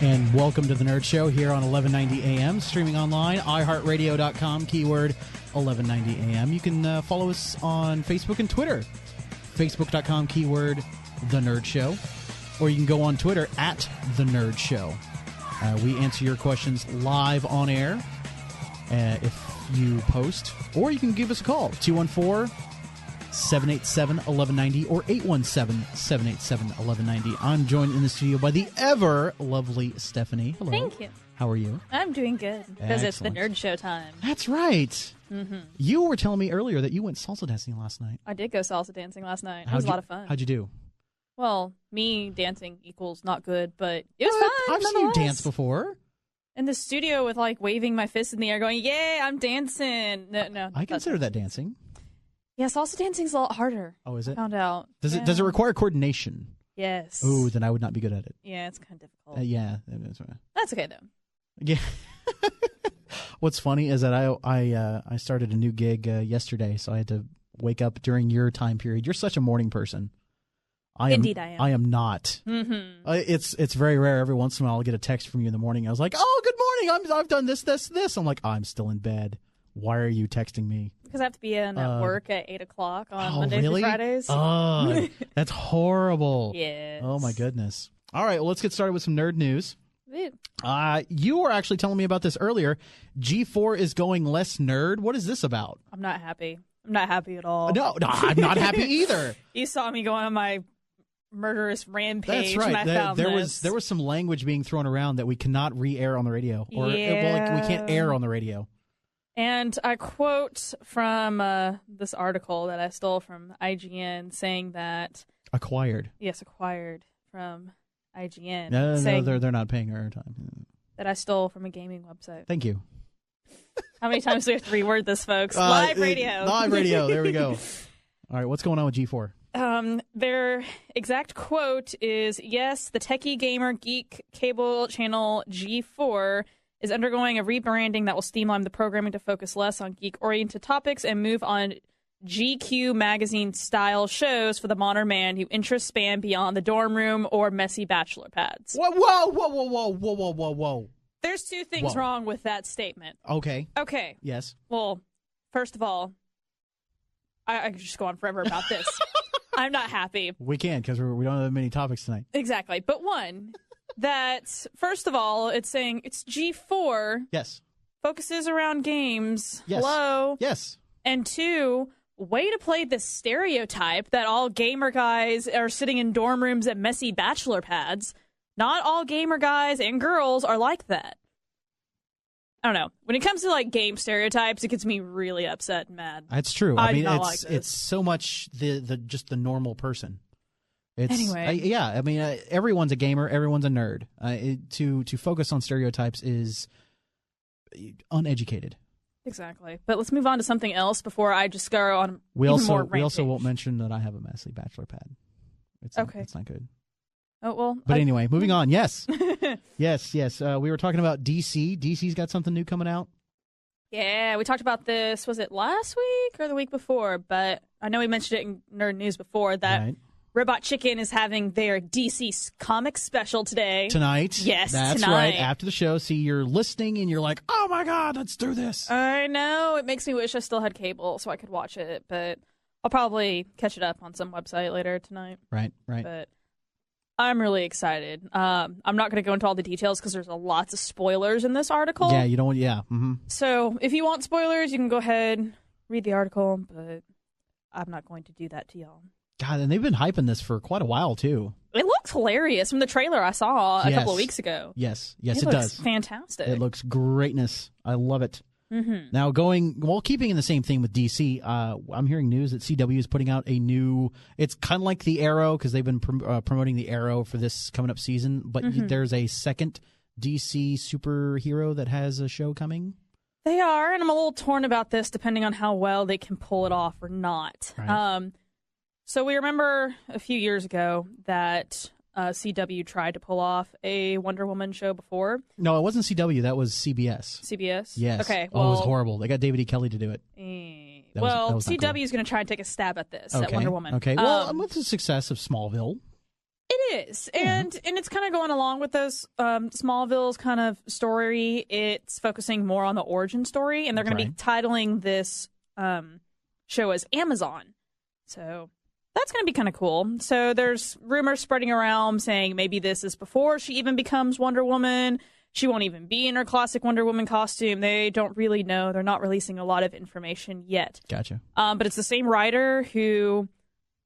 And welcome to the Nerd Show here on 1190 AM, streaming online, iHeartRadio.com, keyword 1190 AM. You can follow us on Facebook and Twitter, Facebook.com, keyword The Nerd Show. Or you can go on Twitter at The Nerd Show. We answer your questions live on air if you post, or you can give us a call, 214-787-1190 or 817-787-1190. I'm joined in the studio by the ever-lovely Stephanie. Hello. Thank you. How are you? I'm doing good, because it's the Nerd Show time. That's right. Mm-hmm. You were telling me earlier that you went salsa dancing last night. I did go salsa dancing last night. It was a lot of fun. How'd you do? Well, me dancing equals not good, but it was fun. I've seen you dance before. In the studio with, waving my fist in the air going, yay, I'm dancing. No. I consider that dancing. Yeah, salsa dancing's a lot harder. Oh, is it? I found out. Does it require coordination? Yes. Ooh, then I would not be good at it. Yeah, it's kind of difficult. Yeah. That's okay, though. Yeah. What's funny is that I started a new gig yesterday, so I had to wake up during your time period. You're such a morning person. Indeed, I am. I am not. Mm-hmm. It's very rare. Every once in a while, I'll get a text from you in the morning. I was like, "Oh, good morning. I've done this. I'm like, I'm still in bed. Why are you texting me? Because I have to be in at work at 8 o'clock on Mondays really? and Fridays. Oh, that's horrible. Yes. Oh my goodness. All right, well, let's get started with some nerd news. Ew. You were actually telling me about this earlier. G4 is going less nerd. What is this about? I'm not happy. I'm not happy at all. No, I'm not happy either. You saw me going on my murderous rampage. That's right. When I found there was some language being thrown around that we cannot re-air on the radio, or we can't air on the radio. And I quote from this article that I stole from IGN, saying that acquired from IGN. No, they're not paying our time. That I stole from a gaming website. Thank you. How many times do we have to reword this, folks? Live radio. Live radio. There we go. All right, what's going on with G4? Their exact quote is, yes, the techie gamer geek cable channel G4 is undergoing a rebranding that will streamline the programming to focus less on geek-oriented topics and move on GQ magazine-style shows for the modern man whose interests span beyond the dorm room or messy bachelor pads. Whoa. There's two things wrong with that statement. Okay. Yes. Well, first of all, I could just go on forever about this. I'm not happy. We can, because we don't have many topics tonight. Exactly. But one, that, first of all, it's saying it's G4. Yes. Focuses around games. Yes. Hello. Yes. And two, way to play this stereotype that all gamer guys are sitting in dorm rooms at messy bachelor pads. Not all gamer guys and girls are like that. I don't know. When it comes to game stereotypes, it gets me really upset and mad. That's true. I mean, it's so much just the normal person. Anyway, everyone's a gamer, everyone's a nerd. To focus on stereotypes is uneducated. Exactly. But let's move on to something else before I just go on more rampage. We also won't mention that I have a messy bachelor pad. Okay. It's not good. Oh, well. But anyway, moving on. Yes. yes. We were talking about DC. DC's got something new coming out. Yeah, we talked about this, was it last week or the week before? But I know we mentioned it in Nerd News before that Robot Chicken is having their DC Comics special today. Tonight. Yes, That's tonight. Right. After the show, see, you're listening and you're like, oh my God, let's do this. I know. It makes me wish I still had cable so I could watch it, but I'll probably catch it up on some website later tonight. Right. But I'm really excited. I'm not going to go into all the details because there's lots of spoilers in this article. Yeah, you don't want, Mm-hmm. So if you want spoilers, you can go ahead, read the article, but I'm not going to do that to y'all. God, and they've been hyping this for quite a while, too. It looks hilarious from the trailer I saw a couple of weeks ago. Yes, it looks does. Fantastic. It looks greatness. I love it. Mm-hmm. Now, keeping in the same thing with DC, I'm hearing news that CW is putting out a new, it's kind of like the Arrow, because they've been promoting the Arrow for this coming up season, but there's a second DC superhero that has a show coming. They are, and I'm a little torn about this depending on how well they can pull it off or not. Right. So we remember a few years ago that CW tried to pull off a Wonder Woman show before. No, it wasn't CW. That was CBS. CBS? Yes. Okay. Well, it was horrible. They got David E. Kelly to do it. CW is going to try and take a stab at this, at Wonder Woman. Okay. Well, with the success of Smallville. It It is, and it's kind of going along with those Smallville's kind of story. It's focusing more on the origin story, and they're going to be titling this show as Amazon. So that's going to be kind of cool. So there's rumors spreading around saying maybe this is before she even becomes Wonder Woman. She won't even be in her classic Wonder Woman costume. They don't really know. They're not releasing a lot of information yet. Gotcha. But it's the same writer who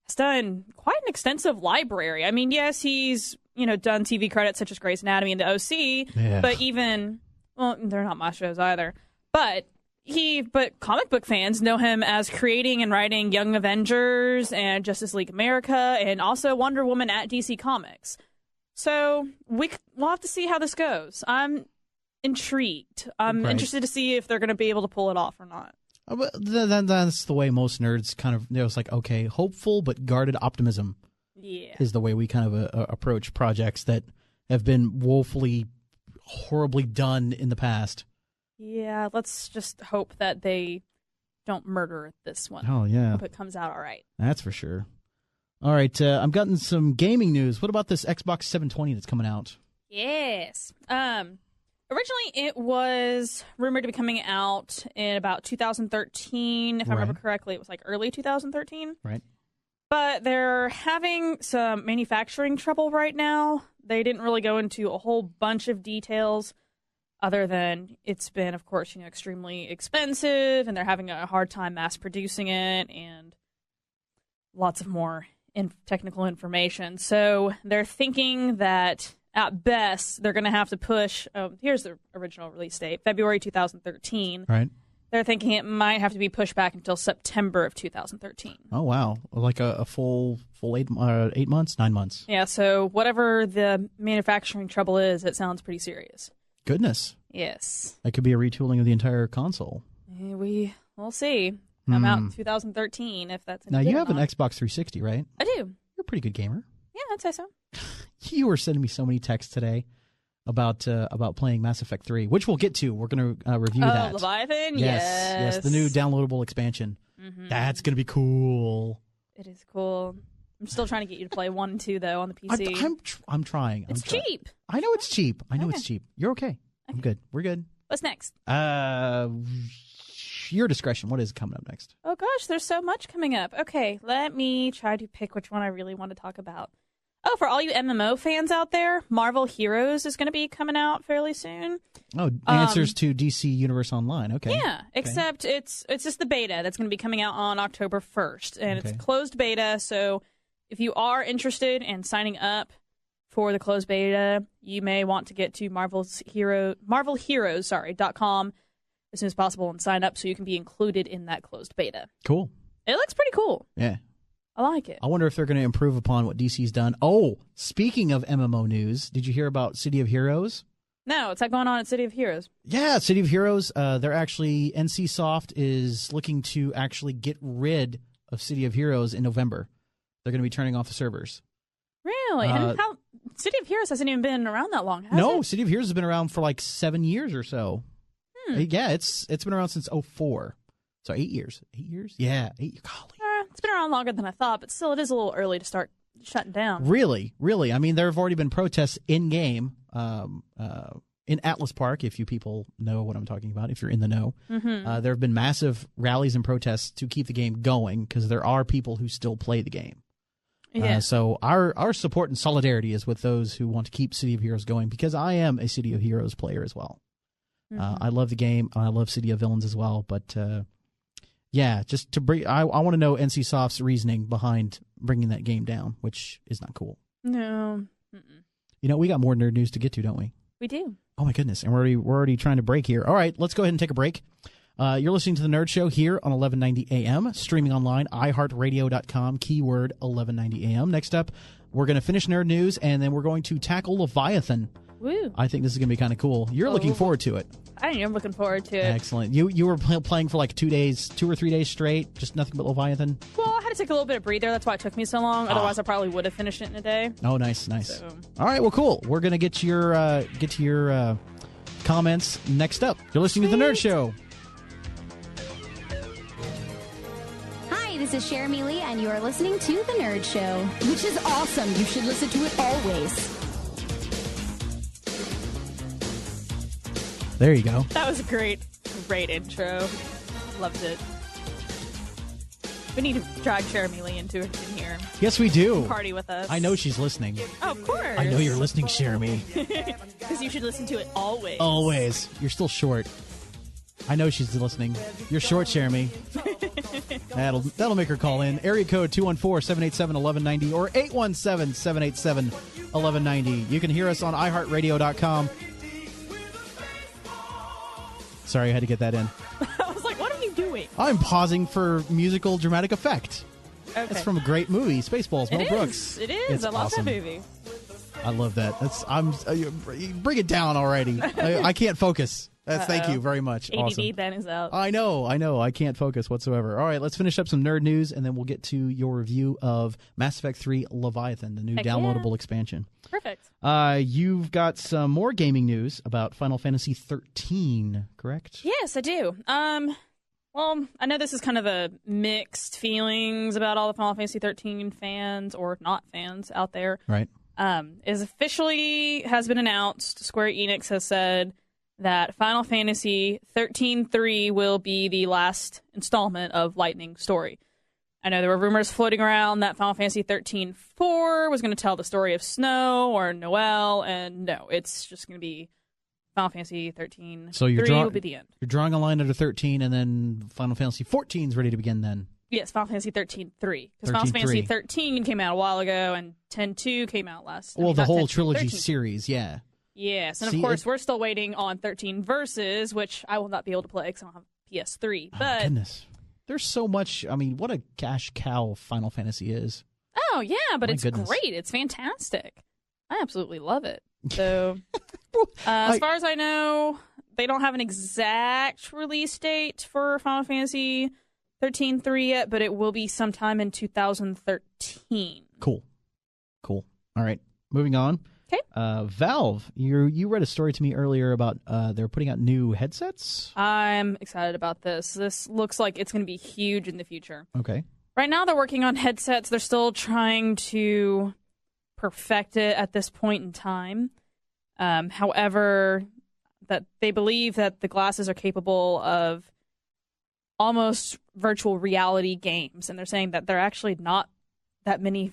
has done quite an extensive library. I mean, yes, he's done TV credits such as Grey's Anatomy and The OC, but they're not my shows either. But comic book fans know him as creating and writing Young Avengers and Justice League America, and also Wonder Woman at DC Comics. So we'll have to see how this goes. I'm intrigued. I'm interested to see if they're going to be able to pull it off or not. But that's the way most nerds kind of, it's like, okay, hopeful but guarded optimism is the way we kind of approach projects that have been woefully, horribly done in the past. Yeah, let's just hope that they don't murder this one. Oh, yeah. Hope it comes out all right. That's for sure. All right, I've gotten some gaming news. What about this Xbox 720 that's coming out? Yes. Originally, it was rumored to be coming out in about 2013. If I remember correctly, it was like early 2013. Right. But they're having some manufacturing trouble right now. They didn't really go into a whole bunch of details other than it's been, of course, extremely expensive, and they're having a hard time mass producing it, and lots of more technical information. So they're thinking that at best, they're going to have to push, here's the original release date, February 2013. Right. They're thinking it might have to be pushed back until September of 2013. Oh, wow. Like a full 8 months, 9 months. Yeah, so whatever the manufacturing trouble is, it sounds pretty serious. Goodness. Yes. That could be a retooling of the entire console. We'll see. Come out in 2013 if that's any Now, good you or have an not. Xbox 360, right? I do. You're a pretty good gamer. Yeah, I'd say so. You were sending me so many texts today about playing Mass Effect 3, which we'll get to. We're going to review that. Leviathan? Yes, the new downloadable expansion. Mm-hmm. That's going to be cool. It is cool. I'm still trying to get you to play 1 and 2, though, on the PC. I'm trying. It's cheap. I know it's cheap. It's cheap. You're okay. I'm good. We're good. What's next? Your discretion. What is coming up next? Oh, gosh, there's so much coming up. Okay, let me try to pick which one I really want to talk about. Oh, for all you MMO fans out there, Marvel Heroes is going to be coming out fairly soon. Oh, answers to DC Universe Online. Okay. Yeah, except it's just the beta that's going to be coming out on October 1st, and it's closed beta, so if you are interested in signing up for the closed beta, you may want to get to marvelheroes.com as soon as possible and sign up so you can be included in that closed beta. Cool. It looks pretty cool. Yeah. I like it. I wonder if they're going to improve upon what DC's done. Oh, speaking of MMO news, did you hear about City of Heroes? No, what's that going on at City of Heroes? Yeah, City of Heroes, they're actually, NCSoft is looking to actually get rid of City of Heroes in November. They're going to be turning off the servers. Really? And how City of Heroes hasn't even been around that long, has it? No, City of Heroes has been around for like 7 years or so. Yeah, it's been around since 2004. So 8 years. 8 years? Yeah, 8. Golly. It's been around longer than I thought, but still, it is a little early to start shutting down. Really? I mean, there have already been protests in-game in Atlas Park, if you people know what I'm talking about, if you're in the know. Mm-hmm. There have been massive rallies and protests to keep the game going because there are people who still play the game. Yeah. So our support and solidarity is with those who want to keep City of Heroes going, because I am a City of Heroes player as well. Mm-hmm. I love the game. I love City of Villains as well, but... yeah, just to bring, I want to know NCSoft's reasoning behind bringing that game down, which is not cool. No. Mm-mm. We got more nerd news to get to, don't we? We do. Oh my goodness, and we're already trying to break here. All right, let's go ahead and take a break. You're listening to the Nerd Show here on 1190 AM, streaming online, iHeartRadio.com, keyword 1190 AM. Next up, we're going to finish nerd news, and then we're going to tackle Leviathan. Woo. I think this is going to be kind of cool. You're looking forward to it. I am looking forward to it. Excellent. You were playing for like 2 or 3 days straight, just nothing but Leviathan? Well, I had to take a little bit of breather. That's why it took me so long. Otherwise, I probably would have finished it in a day. Oh, nice. So. All right, well, cool. We're going to get to your comments next up. You're listening to The Nerd Show. Hi, this This is Jeremy Lee, and you are listening to The Nerd Show, which is awesome. You should listen to it always. There you go. That was a great intro. Loved it. We need to drag Jeremy Lee in here. Yes, we do. Party with us. I know she's listening. Oh, of course. I know you're listening, Jeremy. Because you should listen to it always. Always. You're still short. I know she's listening. You're short, Jeremy. That'll make her call in. Area code 214-787-1190 or 817-787-1190. You can hear us on iHeartRadio.com. Sorry, I had to get that in. I was like, what are you doing? I'm pausing for musical dramatic effect. Okay. That's from a great movie, Spaceballs, Mel Brooks. It is. It's I love awesome. that movie. I love that. Bring it down already. I can't focus. Thank you very much. ADD Awesome. Ben is out. I know. I can't focus whatsoever. All right, let's finish up some nerd news, and then we'll get to your review of Mass Effect 3 Leviathan, the new downloadable expansion. Perfect. You've got some more gaming news about Final Fantasy 13, correct? Yes, I do. Well, I know this is kind of a mixed feelings about all the Final Fantasy 13 fans or not fans out there. Right. Is officially has been announced. Square Enix has said that Final Fantasy 13-3 will be the last installment of Lightning's story. I know there were rumors floating around that Final Fantasy 13-4 was going to tell the story of Snow or Noelle, and no, it's just going to be Final Fantasy 13-3 So will be the end. You're drawing a line under 13, and then Final Fantasy 14 is ready to begin then. Yes, Final Fantasy 13-3. Because Final Fantasy 13 came out a while ago, and 10-2 came out last. Well, the whole 10, trilogy 13. series, yeah. Yes, and of course, we're still waiting on 13 Versus, which I will not be able to play because I don't have PS3. But goodness. There's so much. I mean, what a cash cow Final Fantasy is. Oh, yeah, but My it's goodness. great. It's fantastic. I absolutely love it. So, as far as I know, they don't have an exact release date for Final Fantasy 13-3 yet, but it will be sometime in 2013. Cool. All right, moving on. Okay. Valve, you read a story to me earlier about they're putting out new headsets. I'm excited about this. This looks like it's going to be huge in the future. Okay. Right now, they're working on headsets. They're still trying to perfect it at this point in time. However, that they believe that the glasses are capable of almost virtual reality games, and they're saying that they're actually not that many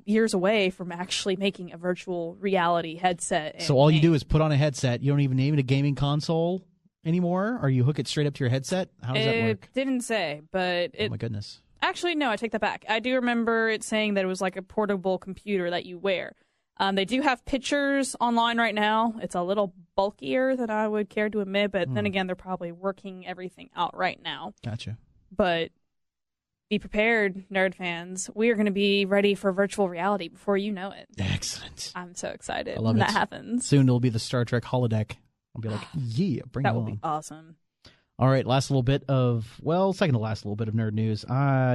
years away from actually making a virtual reality headset. So all you do is put on a headset. You don't even name it a gaming console anymore, or you hook it straight up to your headset? How does that work? It didn't say, but Oh my goodness. Actually, no, I take that back. I do remember it saying that it was like a portable computer that you wear. They do have pictures online right now. It's a little bulkier than I would care to admit, but then again, they're probably working everything out right now. Gotcha. But be prepared, nerd fans. We are going to be ready for virtual reality before you know it. Excellent. I'm so excited I love when it. that happens. Soon it'll be the Star Trek holodeck. I'll be like, yeah, bring it That on. would be awesome. All right, second to last little bit of nerd news.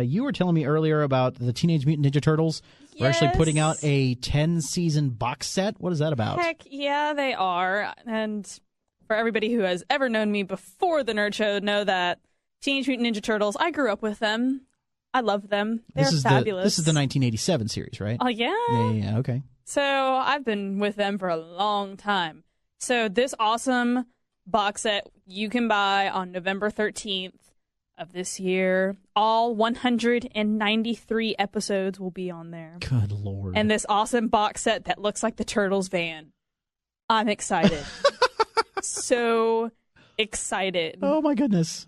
You were telling me earlier about the Teenage Mutant Ninja Turtles. We're actually putting out a 10-season box set. What is that about? Heck, yeah, they are. And for everybody who has ever known me before the Nerd Show, know that Teenage Mutant Ninja Turtles, I grew up with them. I love them. They're fabulous. This is the 1987 series, right? Oh, yeah? Yeah, okay. So I've been with them for a long time. So this awesome box set you can buy on November 13th of this year. All 193 episodes will be on there. Good Lord. And this awesome box set that looks like the Turtles van. I'm excited. So excited. Oh my goodness.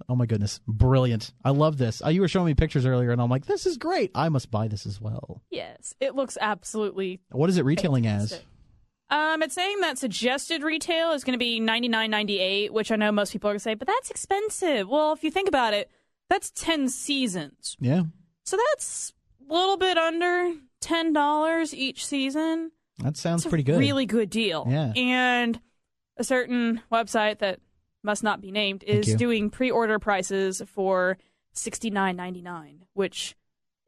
Brilliant. I love this. You were showing me pictures earlier, and I'm like, this is great. I must buy this as well. Yes, it looks absolutely What is it retailing fantastic. It's saying that suggested retail is going to be $99.98, which I know most people are going to say, but that's expensive. Well, if you think about it, that's 10 seasons. Yeah. So that's a little bit under $10 each season. That sounds It's pretty good. A really good deal. Yeah. And a certain website that must not be named is doing pre-order prices for $69.99, which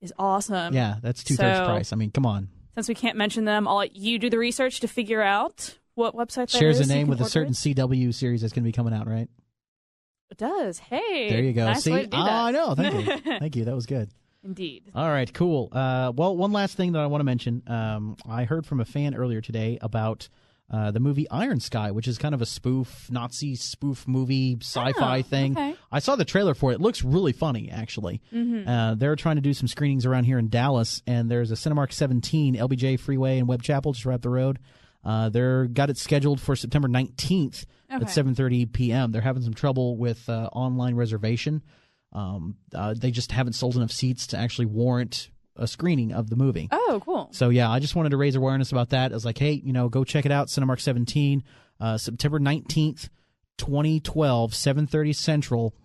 is awesome. Yeah, that's two-thirds price. I mean, come on. Since we can't mention them, I'll let you do the research to figure out what website that Shares is. a name with a certain CW series that's going to be coming out, right? It does. Hey. There you go. Nice See? way to do that. I know. Thank you. Thank you. That was good. Indeed. All right, cool. Well, one last thing that I want to mention. I heard from a fan earlier today about the movie Iron Sky, which is kind of a Nazi spoof movie, sci-fi thing. Okay. I saw the trailer for it. It looks really funny, actually. Mm-hmm. They're trying to do some screenings around here in Dallas, and there's a Cinemark 17, LBJ Freeway and Webb Chapel, just right up the road. They're got it scheduled for September 19th at 7:30 p.m. They're having some trouble with online reservation. They just haven't sold enough seats to actually warrant a screening of the movie. Oh, cool. So, yeah, I just wanted to raise awareness about that. I was like, hey, go check it out, Cinemark 17, September 19th, 2012, 7:30 Central.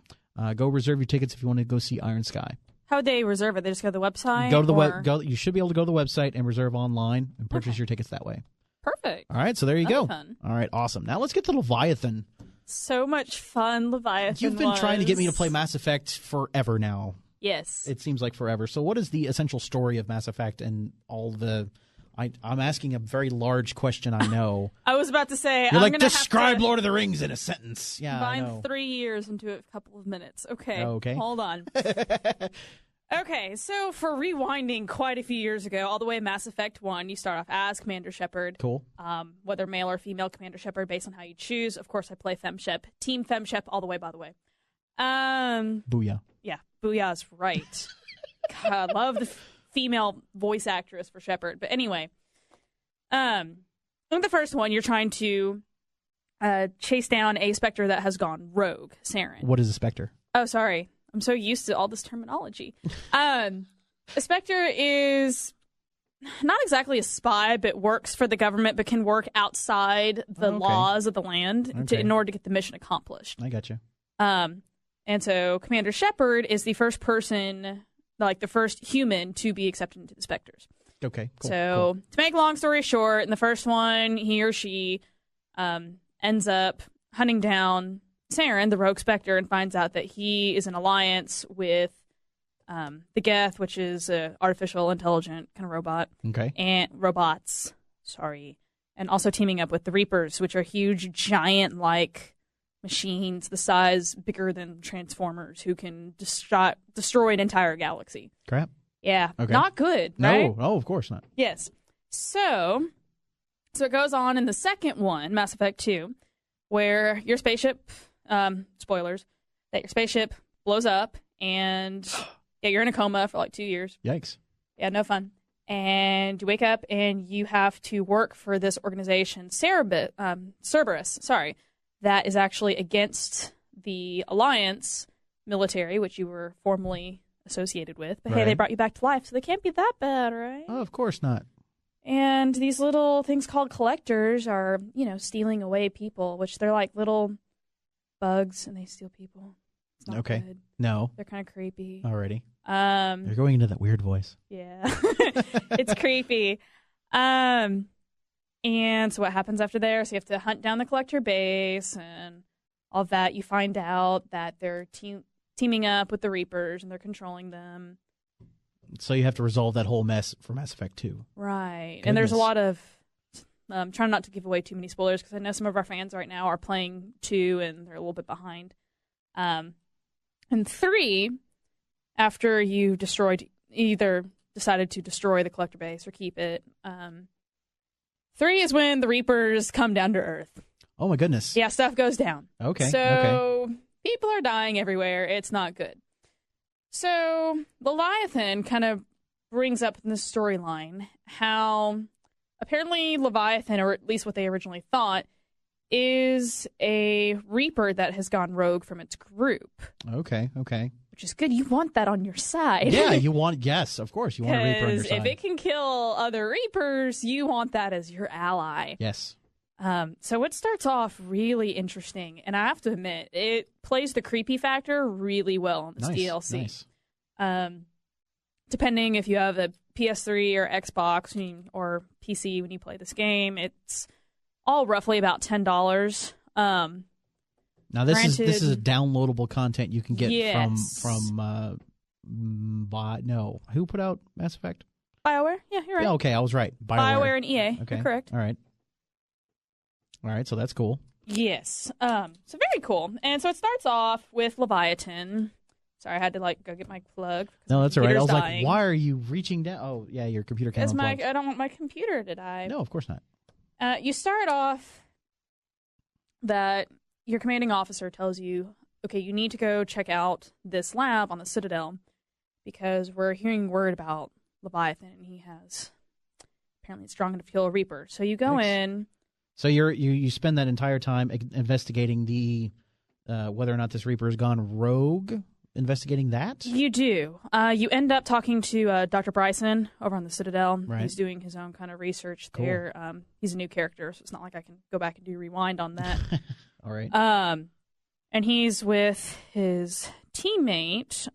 Go reserve your tickets if you want to go see Iron Sky. How would they reserve it? They just go to the website? Go to the you should be able to go to the website and reserve online and purchase your tickets that way. Perfect. All right, so there you go. Fun. All right, awesome. Now let's get to Leviathan. So much fun, Leviathan. You've been trying to get me to play Mass Effect forever now. Yes. It seems like forever. So what is the essential story of Mass Effect and all the... I'm asking a very large question, I know. I was about to say... You're like, describe Lord of the Rings in a sentence. Yeah, I know. Combine 3 years into a couple of minutes. Okay. Okay. Hold on. Okay, so for rewinding quite a few years ago, all the way Mass Effect 1, you start off as Commander Shepard. Cool. Whether male or female Commander Shepard, based on how you choose. Of course, I play FemShep. Team FemShep all the way, by the way. Booyah. Yeah, Booyah's right. God, I love the female voice actress for Shepard. But anyway, in the first one, you're trying to chase down a Spectre that has gone rogue, Saren. What is a Spectre? Oh, sorry. I'm so used to all this terminology. A Spectre is not exactly a spy, but works for the government, but can work outside the laws of the land in order to get the mission accomplished. I got you. And so Commander Shepard is the first person, like the first human to be accepted into the Spectres. Okay, cool. So to make a long story short, in the first one, he or she ends up hunting down Saren, the rogue Spectre, and finds out that he is in alliance with the Geth, which is an artificial intelligent kind of robot. Okay. And robots, and also teaming up with the Reapers, which are huge, giant-like machines, the size bigger than Transformers, who can destroy an entire galaxy. Crap. Yeah. Okay. Not good, right? No, of course not. Yes. So it goes on in the second one, Mass Effect 2, where your spaceship, spoilers, that your spaceship blows up and you're in a coma for like 2 years. Yikes. Yeah, no fun. And you wake up and you have to work for this organization, Cerberus, that is actually against the Alliance military, which you were formerly associated with. But hey, they brought you back to life, so they can't be that bad, right? Oh, of course not. And these little things called collectors are, stealing away people, which they're like little bugs, and they steal people. It's not good. No. They're kind of creepy. Alrighty. You're going into that weird voice. Yeah. It's creepy. And so what happens after there? So you have to hunt down the collector base and all that. You find out that they're teaming up with the Reapers and they're controlling them. So you have to resolve that whole mess for Mass Effect 2. Right. Goodness. And there's a lot of... trying not to give away too many spoilers because I know some of our fans right now are playing 2 and they're a little bit behind. And 3, after you either decided to destroy the collector base or keep it, 3 is when the Reapers come down to Earth. Oh my goodness. Yeah, stuff goes down. Okay. So people are dying everywhere. It's not good. So Leviathan kind of brings up in the storyline how apparently Leviathan, or at least what they originally thought, is a Reaper that has gone rogue from its group. Okay. Which is good. You want that on your side. Yeah, yes, of course. You want a Reaper on your side. If it can kill other Reapers, you want that as your ally. Yes. So it starts off really interesting, and I have to admit, it plays the creepy factor really well in this DLC. Nice. Depending if you have a PS3 or Xbox or PC when you play this game, it's all roughly about $10. Now this is a downloadable content you can get from who put out Mass Effect? BioWare. Yeah, you're right. Yeah, okay, I was right. BioWare and EA. Okay, you're correct. All right, so that's cool. Yes. So very cool. And so it starts off with Leviathan Sorry, I had to go get my plug. No, that's all right. I was dying. like, why are you reaching down? Oh, yeah, your computer can't unplug. I don't want my computer to die. No, of course not. You start off that your commanding officer tells you, okay, you need to go check out this lab on the Citadel because we're hearing word about Leviathan, and he has apparently strong enough to kill a Reaper. So you go in. So you spend that entire time investigating the whether or not this Reaper has gone rogue. Investigating that? You do. You end up talking to Dr. Bryson over on the Citadel. Right. He's doing his own kind of research Cool. there. He's a new character, so it's not like I can go back and do rewind on that. All right. And he's with his teammate,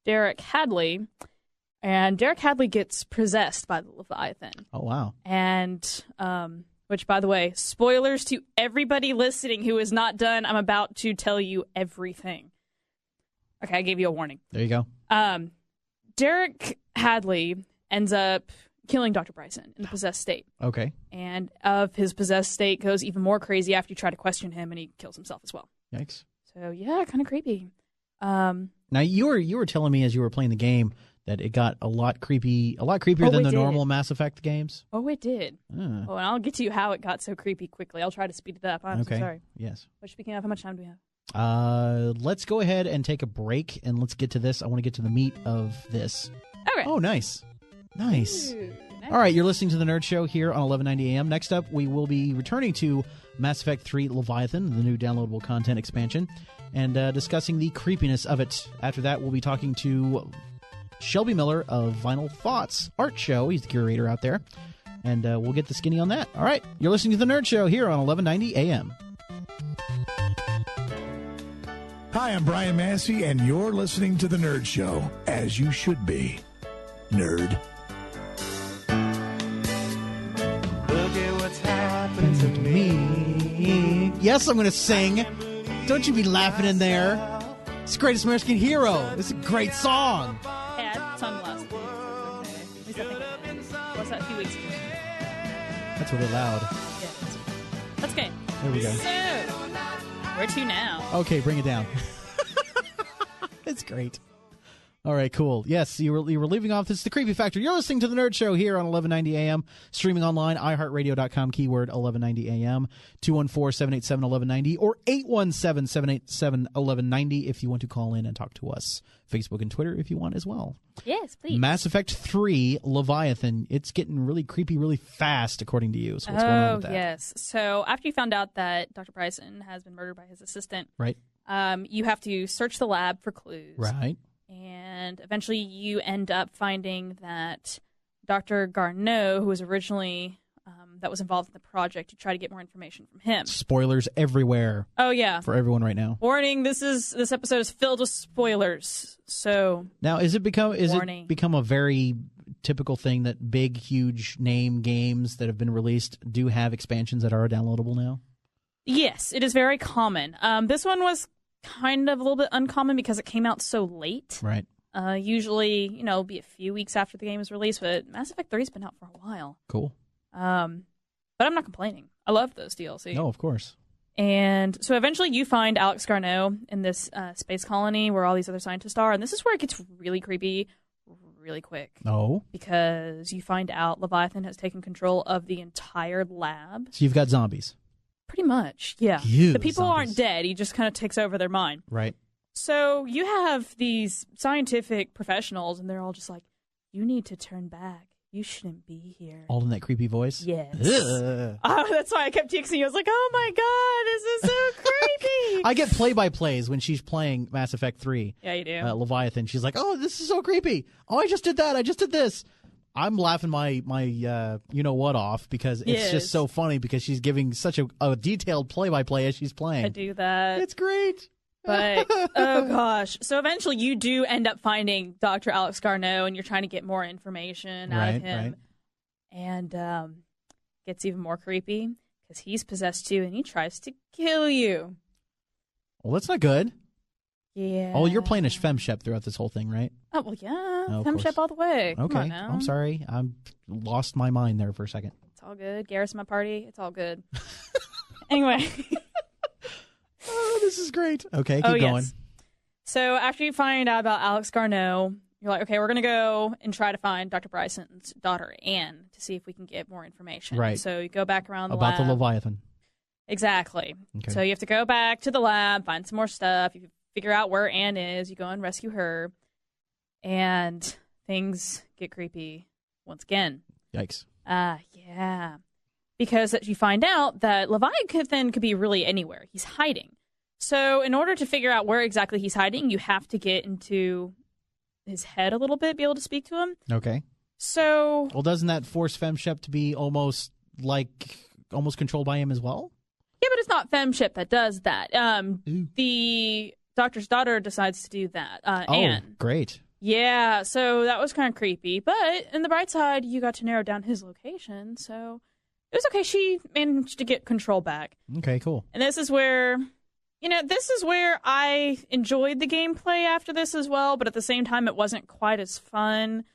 Derek Hadley. And Derek Hadley gets possessed by the Leviathan. Oh, wow. And, which, by the way, spoilers to everybody listening who is not done. I'm about to tell you everything. Okay, I gave you a warning. There you go. Derek Hadley ends up killing Dr. Bryson in the possessed state. Okay. And of his possessed state goes even more crazy after you try to question him, and he kills himself as well. Yikes. So, yeah, kind of creepy. Now, you were telling me as you were playing the game that it got a lot creepier than the normal Mass Effect games. Oh, it did. Oh, and I'll get to you how it got so creepy quickly. I'll try to speed it up. I'm so sorry. Yes. But speaking of, how much time do we have? Let's go ahead and take a break, and let's get to this. I want to get to the meat of this. Okay. Oh, nice. Nice. Ooh, nice. All right, you're listening to the Nerd Show here on 1190 AM. Next up, we will be returning to Mass Effect 3 Leviathan, the new downloadable content expansion, and discussing the creepiness of it. After that, we'll be talking to Shelby Miller of Vinyl Thoughts Art Show. He's the curator out there, and we'll get the skinny on that. All right, you're listening to the Nerd Show here on 1190 AM. Hi, I'm Brian Massey, and you're listening to The Nerd Show, as you should be. Nerd. Look at what's happened to me. Yes, I'm going to sing. Don't you be laughing in there. It's the Greatest American Hero. It's a great song. Hey, I sung last week. At least I think I did. What's that, a few weeks ago? That's really loud. Yeah, that's okay. There we go. So, where to now? Okay, bring it down. It's great. All right, cool. Yes, you were leaving off. This is the Creepy Factor. You're listening to the Nerd Show here on 1190 AM, streaming online, iHeartRadio.com, keyword 1190 AM, 214-787-1190, or 817-787-1190 if you want to call in and talk to us. Facebook and Twitter if you want as well. Yes, please. Mass Effect 3 Leviathan. It's getting really creepy really fast, according to you. So what's going on with that? Yes. So after you found out that Dr. Bryson has been murdered by his assistant, right? You have to search the lab for clues. Right. And eventually you end up finding that Dr. Garneau, who was originally that was involved in the project, you try to get more information from him. Spoilers everywhere. Oh, yeah. For everyone right now. Warning, this episode is filled with spoilers. So now is it become a very typical thing that big, huge name games that have been released do have expansions that are downloadable now? Yes, it is very common. This one was kind of a little bit uncommon because it came out so late. Right. Usually, it'll be a few weeks after the game is released, but Mass Effect 3's been out for a while. Cool. But I'm not complaining. I love those DLC. No, of course. And so eventually you find Alex Garneau in this space colony where all these other scientists are, and this is where it gets really creepy really quick. Oh. Because you find out Leviathan has taken control of the entire lab. So you've got zombies. Pretty much, yeah. Ew, the people zombies. aren't dead. He just kind of takes over their mind. Right. So you have these scientific professionals, and they're all just like, you need to turn back. You shouldn't be here. All in that creepy voice? Yes. Ugh. Oh, that's why I kept texting you. I was like, oh my God, this is so creepy. I get play-by-plays when she's playing Mass Effect 3. Yeah, you do. Leviathan. She's like, oh, this is so creepy. Oh, I just did that. I just did this. I'm laughing my you-know-what off because it's just so funny because she's giving such a detailed play-by-play as she's playing. I do that. It's great. But, oh gosh. So eventually you do end up finding Dr. Alex Garneau, and you're trying to get more information out of him. Right. And gets even more creepy because he's possessed too, and he tries to kill you. Well, that's not good. Yeah. Oh, you're playing a femshep throughout this whole thing, right? Oh, well, yeah. Oh, Femshep all the way. Okay. Come on now. I'm sorry. I lost my mind there for a second. It's all good. Garrus, my party. It's all good. Anyway. Oh, this is great. Okay, keep going. Yes. So after you find out about Alex Garneau, you're like, okay, we're going to go and try to find Dr. Bryson's daughter, Anne, to see if we can get more information. Right. So you go back around the About lab. the Leviathan. Exactly. Okay. So you have to go back to the lab, find some more stuff. You figure out where Anne is. You go and rescue her. And things get creepy once again. Yikes. Yeah. Because you find out that Leviathan could be really anywhere. He's hiding. So in order to figure out where exactly he's hiding, you have to get into his head a little bit, be able to speak to him. Okay. So... Well, doesn't that force FemShep to be almost controlled by him as well? Yeah, but it's not FemShip that does that. The doctor's daughter decides to do that. Anne. Great. Yeah, so that was kind of creepy. But in the bright side, you got to narrow down his location, so it was okay. She managed to get control back. Okay, cool. And this is where I enjoyed the gameplay after this as well, but at the same time, it wasn't quite as fun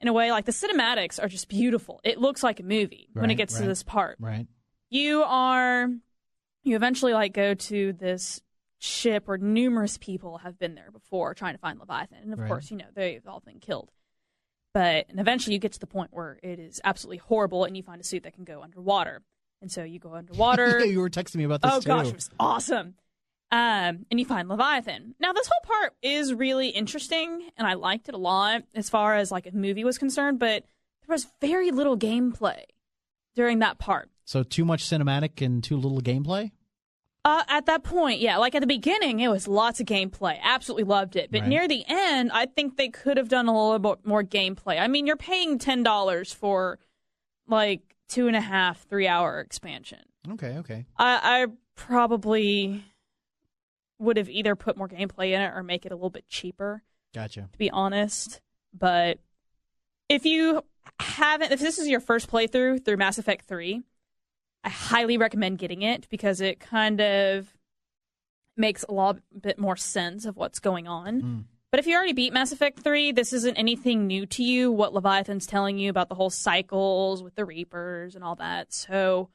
in a way. Like, the cinematics are just beautiful. It looks like a movie when it gets to this part. Right. You eventually, go to this ship where numerous people have been there before trying to find Leviathan. And, of course, they've all been killed. And eventually you get to the point where it is absolutely horrible and you find a suit that can go underwater. And so you go underwater. Yeah, you were texting me about this, too. Oh, gosh, it was awesome. And you find Leviathan. Now, this whole part is really interesting, and I liked it a lot as far as, a movie was concerned, but there was very little gameplay during that part. So too much cinematic and too little gameplay? At that point, yeah. At the beginning, it was lots of gameplay. Absolutely loved it. But near the end, I think they could have done a little bit more gameplay. I mean, you're paying $10 for, 2.5, 3 hour expansion. Okay. I probably would have either put more gameplay in it or make it a little bit cheaper. Gotcha. To be honest. But if this is your first playthrough through Mass Effect 3, I highly recommend getting it because it kind of makes a lot bit more sense of what's going on. But if you already beat Mass Effect 3, this isn't anything new to you, what Leviathan's telling you about the whole cycles with the Reapers and all that. So,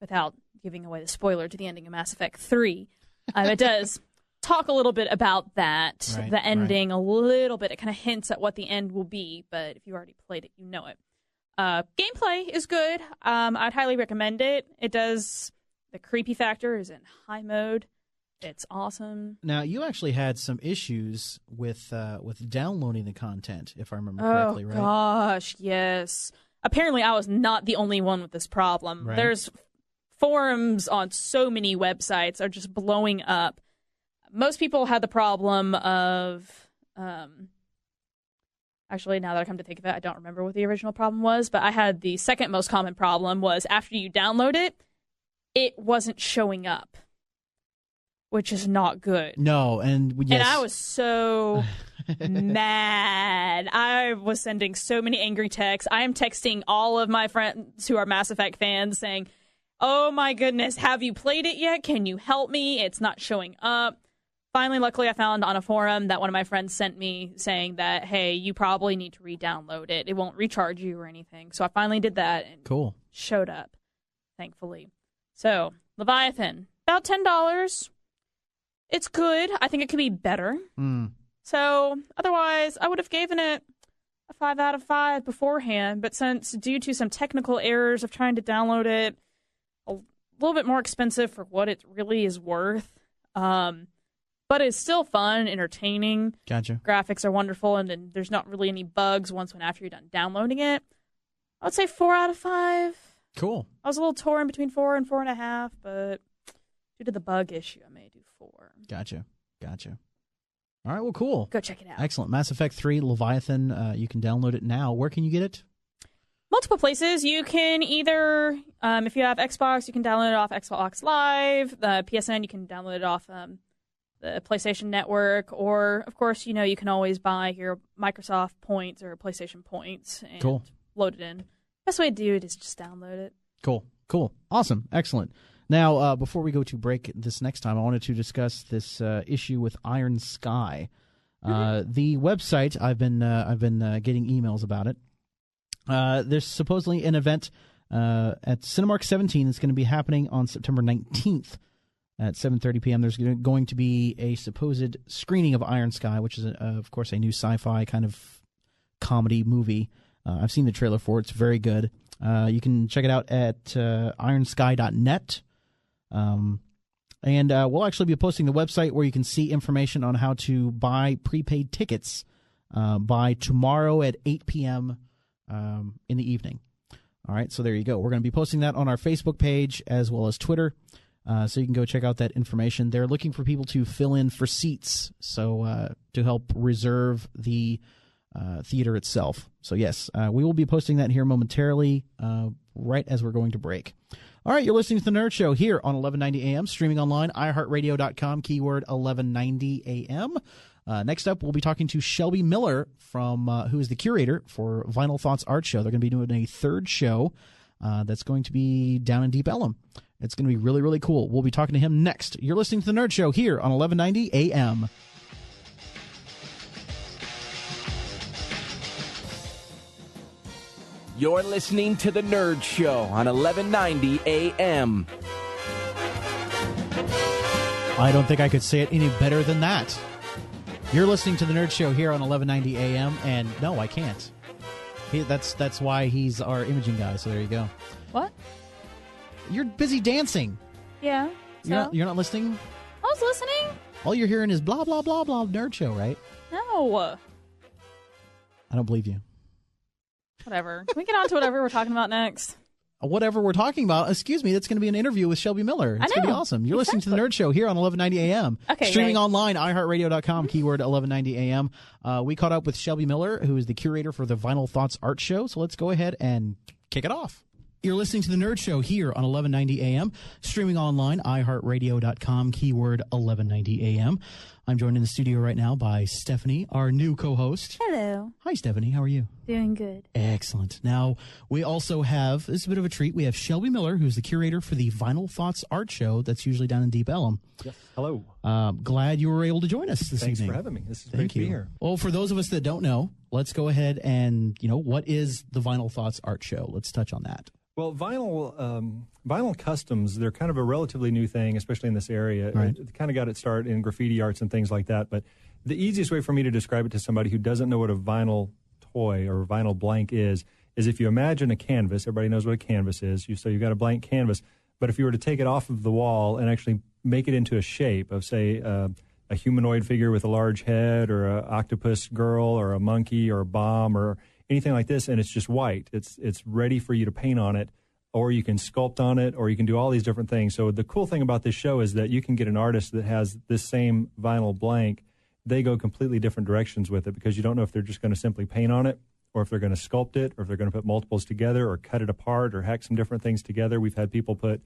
without giving away the spoiler to the ending of Mass Effect 3, it does talk a little bit about that, the ending a little bit. It kind of hints at what the end will be, but if you already played it, you know it. Gameplay is good. I'd highly recommend it. The creepy factor is in high mode. It's awesome. Now, you actually had some issues with downloading the content, if I remember correctly, right? Oh, gosh, yes. Apparently, I was not the only one with this problem. Right. There's forums on so many websites are just blowing up. Most people had the problem of... Actually, now that I come to think of it, I don't remember what the original problem was, but I had the second most common problem was after you download it, it wasn't showing up, which is not good. No, and yes. And I was so mad. I was sending so many angry texts. I am texting all of my friends who are Mass Effect fans saying, oh my goodness, have you played it yet? Can you help me? It's not showing up. Finally, luckily, I found on a forum that one of my friends sent me saying that, hey, you probably need to re-download it. It won't recharge you or anything. So I finally did that and showed up, thankfully. So, Leviathan, about $10. It's good. I think it could be better. So, otherwise, I would have given it a 5 out of 5 beforehand. But since, due to some technical errors of trying to download it, a little bit more expensive for what it really is worth. But it's still fun, entertaining. Gotcha. Graphics are wonderful, and then there's not really any bugs after you're done downloading it. I would say 4 out of 5. Cool. I was a little torn between 4 and 4.5, but due to the bug issue, I may do 4. Gotcha. All right, well, cool. Go check it out. Excellent. Mass Effect 3, Leviathan, you can download it now. Where can you get it? Multiple places. You can either, if you have Xbox, you can download it off Xbox Live. The PSN, you can download it off the PlayStation Network, or, of course, you can always buy your Microsoft points or PlayStation points and load it in. Best way to do it is just download it. Cool. Awesome. Excellent. Now, before we go to break this next time, I wanted to discuss this issue with Iron Sky. The website, I've been getting emails about it. There's supposedly an event at Cinemark 17 that's going to be happening on September 19th. at 7:30 p.m. There's going to be a supposed screening of Iron Sky, which is, of course, a new sci-fi kind of comedy movie. I've seen the trailer for it. It's very good. You can check it out at ironsky.net. And we'll actually be posting the website where you can see information on how to buy prepaid tickets by tomorrow at 8 p.m. In the evening. All right, so there you go. We're going to be posting that on our Facebook page as well as Twitter, so you can go check out that information. They're looking for people to fill in for seats, so to help reserve the theater itself. So, yes, we will be posting that here momentarily right as we're going to break. All right, you're listening to The Nerd Show here on 1190 AM, streaming online, iHeartRadio.com, keyword 1190 AM. Next up, we'll be talking to Shelby Miller, who is the curator for Vinyl Thoughts Art Show. They're going to be doing a third show that's going to be down in Deep Ellum. It's going to be really, really cool. We'll be talking to him next. You're listening to The Nerd Show here on 1190 AM. You're listening to The Nerd Show on 1190 AM. I don't think I could say it any better than that. You're listening to The Nerd Show here on 1190 AM, and no, I can't. That's why he's our imaging guy, so there you go. What? You're busy dancing. Yeah. You're not listening? I was listening. All you're hearing is blah, blah, blah, blah, Nerd Show, right? No. I don't believe you. Whatever. Can we get on to whatever we're talking about next? Whatever we're talking about, excuse me, that's going to be an interview with Shelby Miller. It's going to be awesome. You're listening to The Nerd Show here on 1190 AM. Okay, streaming online, iHeartRadio.com, keyword 1190 AM. We caught up with Shelby Miller, who is the curator for the Vinyl Thoughts Art Show. So let's go ahead and kick it off. You're listening to The Nerd Show here on 1190 AM, streaming online, iHeartRadio.com, keyword 1190 AM. I'm joined in the studio right now by Stephanie, our new co-host. Hello. Hi, Stephanie. How are you? Doing good. Excellent. Now, we also have, this is a bit of a treat, we have Shelby Miller, who's the curator for the Vinyl Thoughts Art Show that's usually down in Deep Ellum. Yes. Hello. Glad you were able to join us this evening. Thanks for having me. This is great to be here. Well, for those of us that don't know, let's go ahead and, what is the Vinyl Thoughts Art Show? Let's touch on that. Well, vinyl customs, they're kind of a relatively new thing, especially in this area. Right. It kind of got its start in graffiti arts and things like that. But the easiest way for me to describe it to somebody who doesn't know what a vinyl toy or vinyl blank is if you imagine a canvas. Everybody knows what a canvas is. So you've got a blank canvas. But if you were to take it off of the wall and actually make it into a shape of, say, a humanoid figure with a large head, or an octopus girl, or a monkey, or a bomb, or anything like this, and it's just white. It's ready for you to paint on it, or you can sculpt on it, or you can do all these different things. So the cool thing about this show is that you can get an artist that has this same vinyl blank. They go completely different directions with it, because you don't know if they're just going to simply paint on it, or if they're going to sculpt it, or if they're going to put multiples together, or cut it apart, or hack some different things together. We've had people put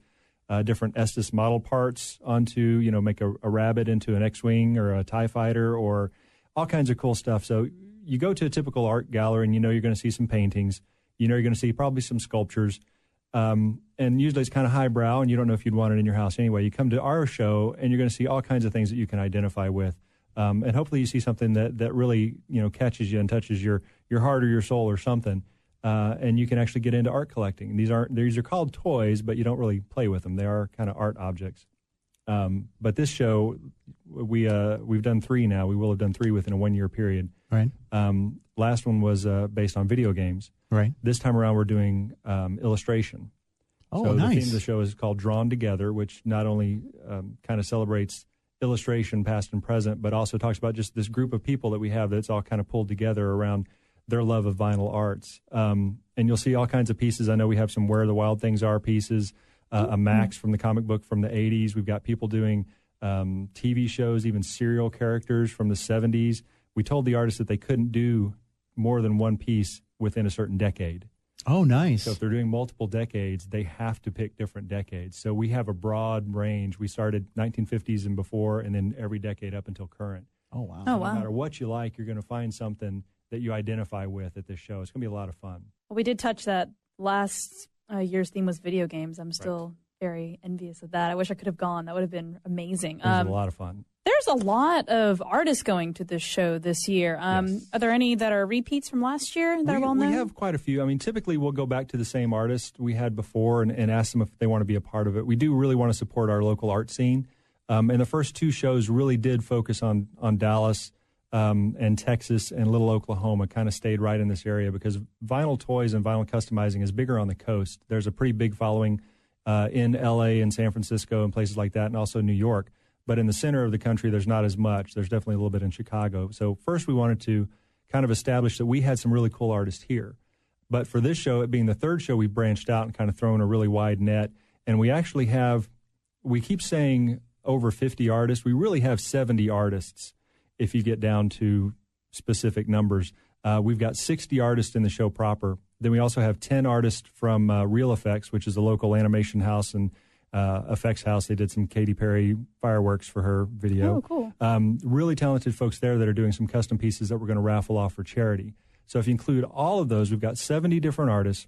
different Estes model parts onto, make a rabbit into an X-Wing or a TIE fighter, or all kinds of cool stuff. So you go to a typical art gallery and you're going to see some paintings. You're going to see probably some sculptures. And usually it's kind of highbrow, and you don't know if you'd want it in your house anyway. You come to our show and you're going to see all kinds of things that you can identify with. And hopefully you see something that really, catches you and touches your heart or your soul or something. And you can actually get into art collecting. These are called toys, but you don't really play with them. They are kind of art objects. But this show, we've done 3 now. We will have done 3 within a 1-year period. Right. Last one was based on video games. Right. This time around, we're doing illustration. Oh, so nice. The theme of the show is called Drawn Together, which not only kind of celebrates illustration, past and present, but also talks about just this group of people that we have that's all kind of pulled together around their love of vinyl arts. And you'll see all kinds of pieces. I know we have some Where the Wild Things Are pieces, a Max from the comic book from the 80s. We've got people doing TV shows, even serial characters from the 70s. We told the artists that they couldn't do more than one piece within a certain decade. Oh, nice. So if they're doing multiple decades, they have to pick different decades. So we have a broad range. We started 1950s and before, and then every decade up until current. Oh, wow. Oh, So wow. no matter what you like, you're going to find something that you identify with at this show. It's going to be a lot of fun. Well, we did touch that last year's theme was video games. I'm still very envious of that. I wish I could have gone. That would have been amazing. It was a lot of fun. There's a lot of artists going to this show this year. Yes. Are there any that are repeats from last year that are well known? We have quite a few. I mean, typically we'll go back to the same artist we had before and ask them if they want to be a part of it. We do really want to support our local art scene. And the first two shows really did focus on Dallas and Texas and little Oklahoma, kind of stayed right in this area because vinyl toys and vinyl customizing is bigger on the coast. There's a pretty big following in L.A. and San Francisco and places like that, and also New York. But in the center of the country, there's not as much. There's definitely a little bit in Chicago. So first we wanted to kind of establish that we had some really cool artists here. But for this show, it being the third show, we branched out and kind of thrown a really wide net. And we actually have, we keep saying over 50 artists. We really have 70 artists if you get down to specific numbers. We've got 60 artists in the show proper. Then we also have 10 artists from Real Effects, which is a local animation house and effects house. They did some Katy Perry fireworks for her video. Oh, cool. Really talented folks there that are doing some custom pieces that we're going to raffle off for charity. So if you include all of those, we've got 70 different artists.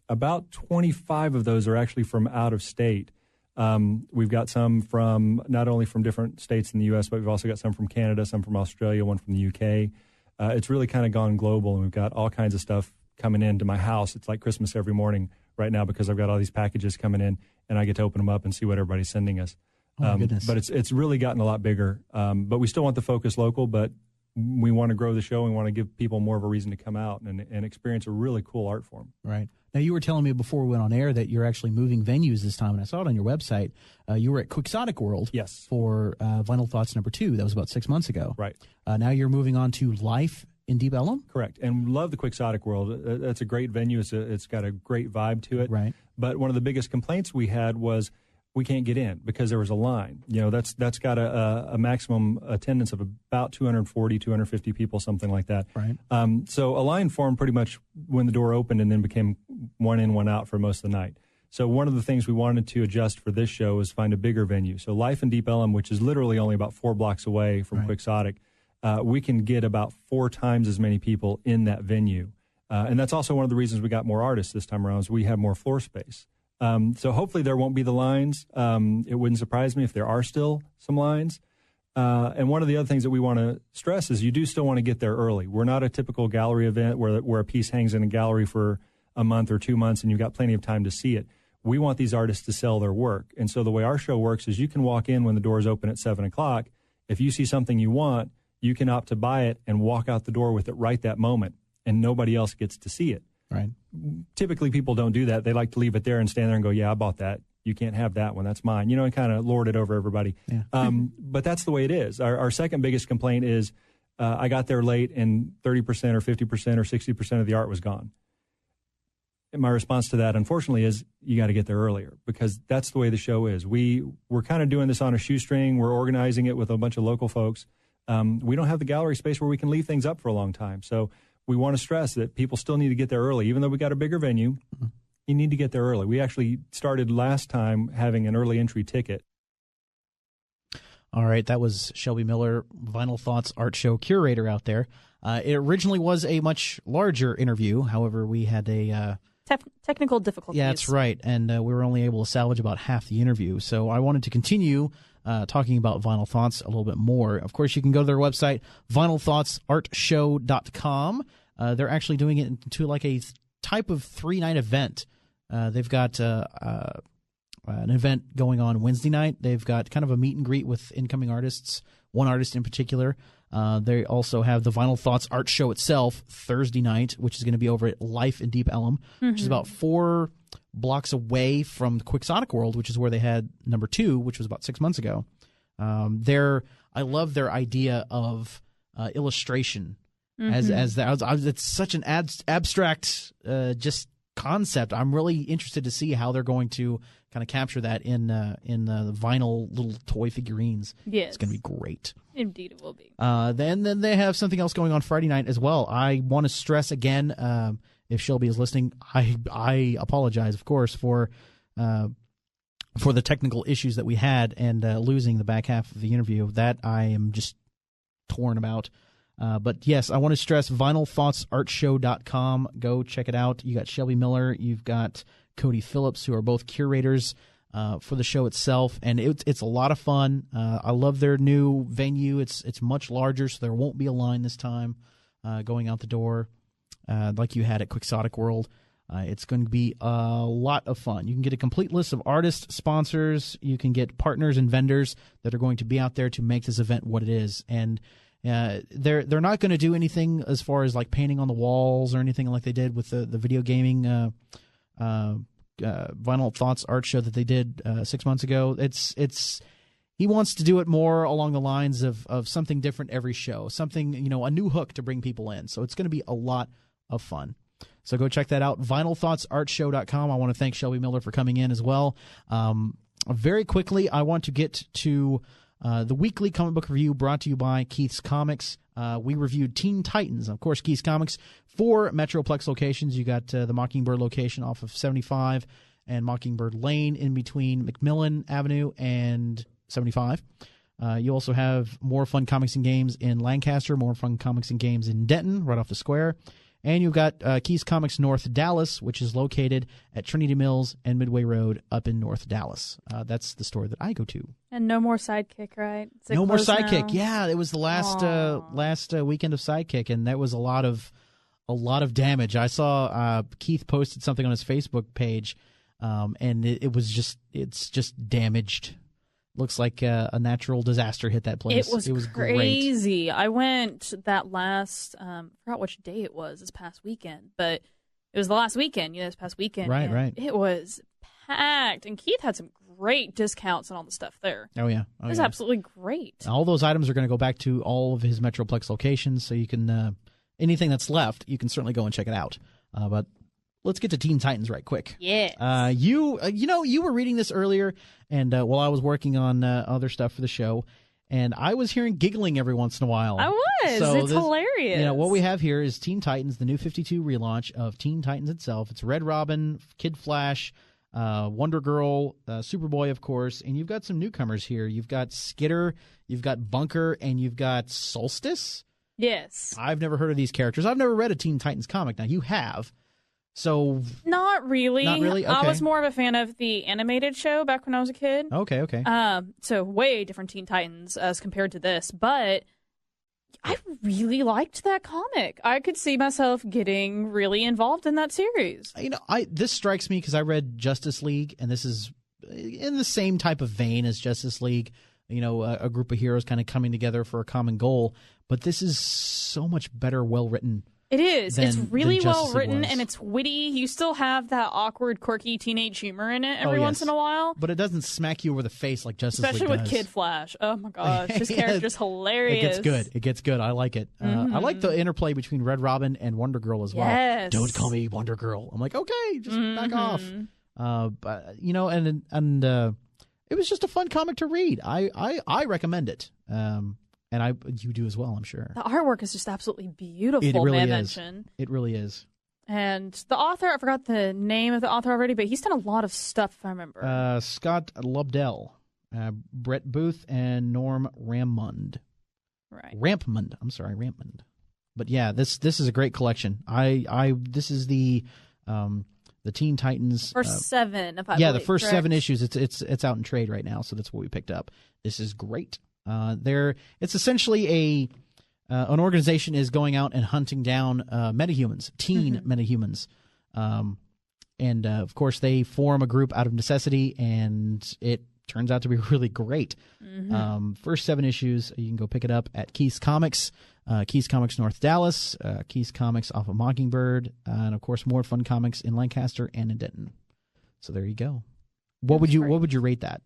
About 25 of those are actually from out of state. We've got some from not only from different states in the U.S., but we've also got some from Canada, some from Australia, one from the U.K. It's really kind of gone global, and we've got all kinds of stuff coming into my house. It's like Christmas every morning right now because I've got all these packages coming in, and I get to open them up and see what everybody's sending us. Oh, my goodness. But it's really gotten a lot bigger. But we still want the focus local, but we want to grow the show. We want to give people more of a reason to come out and experience a really cool art form. Right. Now, you were telling me before we went on air that you're actually moving venues this time, and I saw it on your website. You were at Quixotic World for Vinyl Thoughts #2. That was about 6 months ago. Right. Now you're moving on to Life in Deep Ellum? Correct. And love the Quixotic World. That's a great venue. It's got a great vibe to it. Right. But one of the biggest complaints we had was we can't get in because there was a line. You know, that's got a maximum attendance of about 240, 250 people, something like that. Right. So a line formed pretty much when the door opened and then became one in, one out for most of the night. So one of the things we wanted to adjust for this show is find a bigger venue. So Life in Deep Ellum, which is literally only about 4 blocks away from Quixotic, we can get about 4 times as many people in that venue. And that's also one of the reasons we got more artists this time around is we have more floor space. So hopefully there won't be the lines. It wouldn't surprise me if there are still some lines. And one of the other things that we want to stress is you do still want to get there early. We're not a typical gallery event where a piece hangs in a gallery for a month or 2 months and you've got plenty of time to see it. We want these artists to sell their work. And so the way our show works is you can walk in when the doors open at 7 o'clock. If you see something you want, you can opt to buy it and walk out the door with it right that moment, and nobody else gets to see it. Right. Typically, people don't do that. They like to leave it there and stand there and go, yeah, I bought that. You can't have that one. That's mine. You know, and kind of lord it over everybody. Yeah. But that's the way it is. Our second biggest complaint is I got there late and 30% or 50% or 60% of the art was gone. And my response to that, unfortunately, is you got to get there earlier because that's the way the show is. We're kind of doing this on a shoestring. We're organizing it with a bunch of local folks. We don't have the gallery space where we can leave things up for a long time. So we want to stress that people still need to get there early. Even though we got a bigger venue, you need to get there early. We actually started last time having an early entry ticket. All right, that was Shelby Miller, Vinyl Thoughts Art Show curator out there. It originally was a much larger interview. However, we had a... technical difficulties. Yeah, that's right. And we were only able to salvage about half the interview. So I wanted to continue talking about Vinyl Thoughts a little bit more. Of course, you can go to their website, vinylthoughtsartshow.com. They're actually doing it into like a type of 3-night event. They've got an event going on Wednesday night. They've got kind of a meet and greet with incoming artists, one artist in particular. They also have the Vinyl Thoughts Art Show itself Thursday night, which is going to be over at Life in Deep Ellum, which is about 4 blocks away from Quixotic World, which is where they had #2, which was about 6 months ago. I love their idea of illustration it's such an abstract just concept. I'm really interested to see how they're going to kind of capture that in the vinyl little toy figurines. Yes. It's going to be great. Indeed it will be. Then they have something else going on Friday night as well. I want to stress again, if Shelby is listening, I apologize, of course, for the technical issues that we had and losing the back half of the interview. That I am just torn about. But yes, I want to stress vinylthoughtsartshow.com. Go check it out. You got Shelby Miller, you've got Cody Phillips, who are both curators for the show itself, and it's a lot of fun. I love their new venue. It's much larger, so there won't be a line this time going out the door like you had at Quixotic World. It's going to be a lot of fun. You can get a complete list of artists, sponsors. You can get partners and vendors that are going to be out there to make this event what it is. And they're not going to do anything as far as like painting on the walls or anything like they did with the video gaming Vinyl Thoughts art show that they did 6 months ago. He wants to do it more along the lines of something different every show, something, a new hook to bring people in. So it's going to be a lot of fun. So go check that out, vinylthoughtsartshow.com. I want to thank Shelby Miller for coming in as well. Very quickly, I want to get to the weekly comic book review brought to you by Keith's Comics. We reviewed Teen Titans. Of course, Keith's Comics, 4 Metroplex locations. You got the Mockingbird location off of 75 and Mockingbird Lane in between McMillan Avenue and 75. You also have More Fun Comics and Games in Lancaster, More Fun Comics and Games in Denton, right off the square. And you've got Keith's Comics North Dallas, which is located at Trinity Mills and Midway Road up in North Dallas. That's the store that I go to. And no more Sidekick, right? No more Sidekick. Now? Yeah, it was the last weekend of Sidekick, and that was a lot of damage. I saw Keith posted something on his Facebook page, and it's just damaged. Looks like a natural disaster hit that place. It was crazy. Great. I went that last, I forgot which day it was this past weekend, but it was the last weekend, this past weekend. Right. It was packed, and Keith had some great discounts on all the stuff there. Oh, yeah. It was absolutely great. All those items are going to go back to all of his Metroplex locations, so you can, anything that's left, you can certainly go and check it out. But let's get to Teen Titans right quick. Yeah. You were reading this earlier, and while I was working on other stuff for the show, and I was hearing giggling every once in a while. I was. So it's hilarious. What we have here is Teen Titans, the new 52 relaunch of Teen Titans itself. It's Red Robin, Kid Flash, Wonder Girl, Superboy, of course, and you've got some newcomers here. You've got Skitter, you've got Bunker, and you've got Solstice. Yes. I've never heard of these characters. I've never read a Teen Titans comic. Now, you have. So Not really. Okay. I was more of a fan of the animated show back when I was a kid. Okay. So way different Teen Titans as compared to this, but I really liked that comic. I could see myself getting really involved in that series. This strikes me because I read Justice League, and this is in the same type of vein as Justice League. A group of heroes kind of coming together for a common goal, but this is so much better, well written. It is. It's really well written, was. and it's witty. You still have that awkward, quirky teenage humor in it every once in a while. But it doesn't smack you over the face like Justice League does. Especially with Kid Flash. Oh, my gosh. His character's hilarious. It gets good. I like it. I like the interplay between Red Robin and Wonder Girl as well. Yes. Don't call me Wonder Girl. I'm like, okay, just back off. But and it was just a fun comic to read. I recommend it. And you do as well, I'm sure. The artwork is just absolutely beautiful, it really is. It really is. And the author, I forgot the name of the author already, but he's done a lot of stuff, if I remember. Scott Lobdell, Brett Booth, and Norm Rampmund. Right. Rampmund. I'm sorry, Rampmund. But yeah, this is a great collection. This is the Teen Titans first 7, if I yeah, believe, the first correct? 7 issues. It's out in trade right now, so that's what we picked up. This is great. It's essentially an organization is going out and hunting down metahumans, teen metahumans, and of course they form a group out of necessity, and it turns out to be really great. First 7 issues, you can go pick it up at Keith's Comics, Keith's Comics North Dallas, Keith's Comics off of Mockingbird, and of course More Fun Comics in Lancaster and in Denton. So there you go. What would you rate that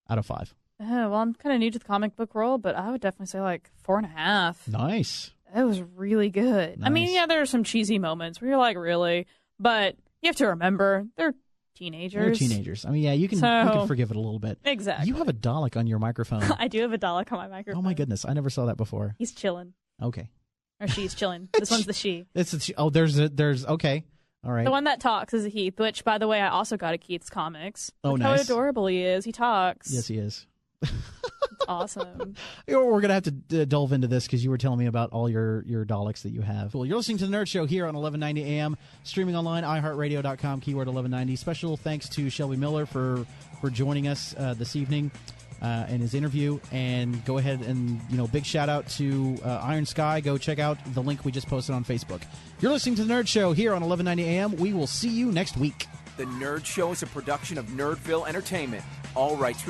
out of 5? Well, I'm kind of new to the comic book world, but I would definitely say like 4.5. Nice. It was really good. Nice. I mean, yeah, there are some cheesy moments where you're like, really? But you have to remember, they're teenagers. I mean, yeah, you can forgive it a little bit. Exactly. You have a Dalek on your microphone. I do have a Dalek on my microphone. Oh, my goodness. I never saw that before. He's chilling. Okay. Or she's chilling. This one's the she. There's okay. All right. The one that talks is a Heath, which, by the way, I also got at Keith's Comics. Oh, Look nice. how adorable he is. He talks. Yes, he is. It's awesome. We're going to have to delve into this because you were telling me about all your Daleks that you have. Well, you're listening to The Nerd Show here on 1190 AM, streaming online, iHeartRadio.com, keyword 1190. Special thanks to Shelby Miller for joining us this evening. and his interview. And go ahead and, big shout out to Iron Sky. Go check out the link we just posted on Facebook. You're listening to The Nerd Show here on 1190 AM. We will see you next week. The Nerd Show is a production of Nerdville Entertainment. All rights